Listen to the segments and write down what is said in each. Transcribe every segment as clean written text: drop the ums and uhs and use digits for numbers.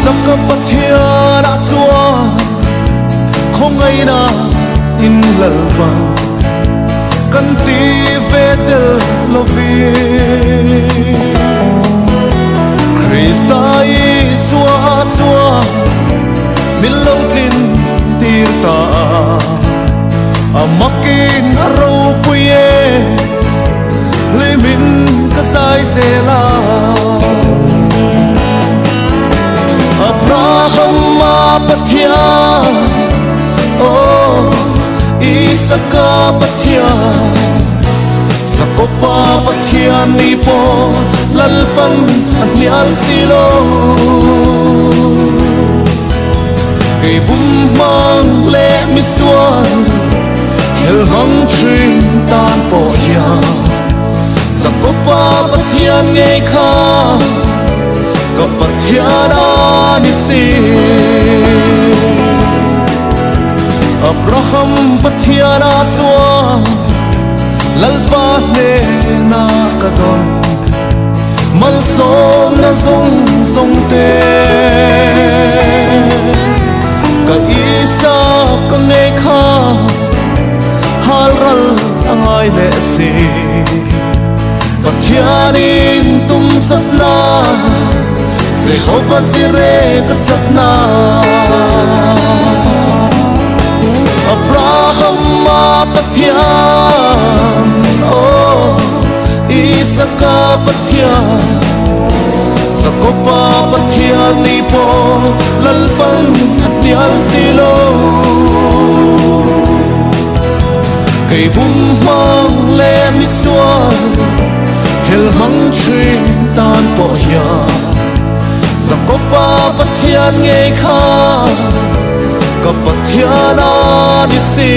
Saka pathia na chua không ai na in lalpa kan ti vedel lovi Krista Isua chua min lo tin tirta amakin aro puye limin kasai sela Abraham pathia oh Isaka pathia Sakopa pathia ni po lalpan anyal silo Kay bumang le miswan hel hang trin tan po ya Sakopa pathia ngay kha Kapathiana nisi Abraham pathiana chua lalpa ne na kadon malsom na zong zong te ka isa ka nge kha halral angai le si pathianin tum satna Jehovah Jireh katsatna Abraham pathian oh Isaka pathian Sakopa pathian ni po lalpan anyal silo Kay bumang le miswan hel hang trin tan po ya Sakopa pathian ngay kha Kapathiana nisi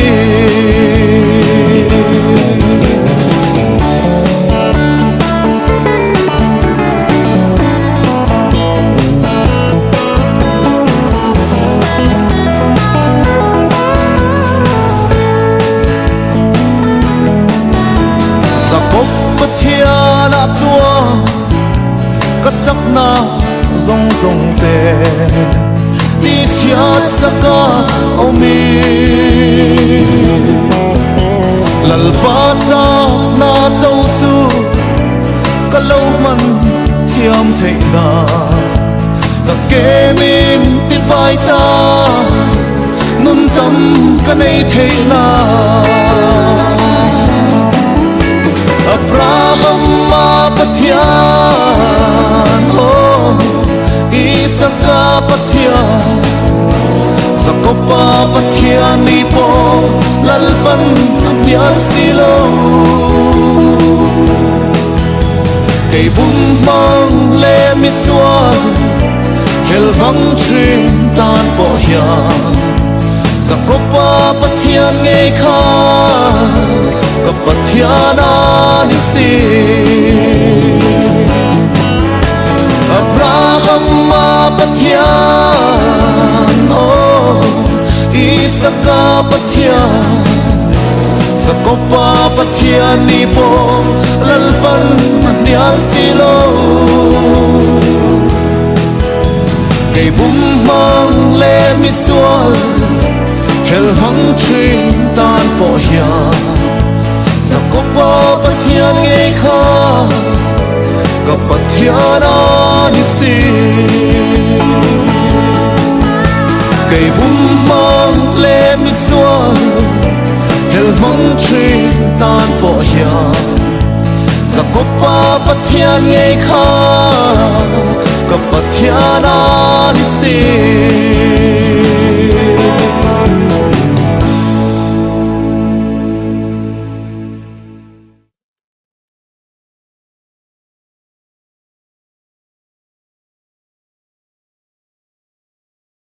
Sakop pathiana chua katsakna zong zong te đi chia saka omi lalpa chak na châu chu kalau man thiam thei na ka ke min ti pai ta nun tam ka nei thei na Abraham pathian oh Isaka pathian Sakopa pathian ni po lalpan anyal silo Kay bumang le miswan hel hang trin tan po ya Sakopa pathian ngay kha Kapathiana nisi Abraham pathian oh Isaka pathian Sakopa pathian ni po lalpan anyal silo Kay bumang le miswan hel hang trin tan po ya Sakopa pathian ngay kha Kapathiana nisi Kay bumang le miswan hel hang trin tan po ya Sakopa pathian ngay kha Kapathiana nisi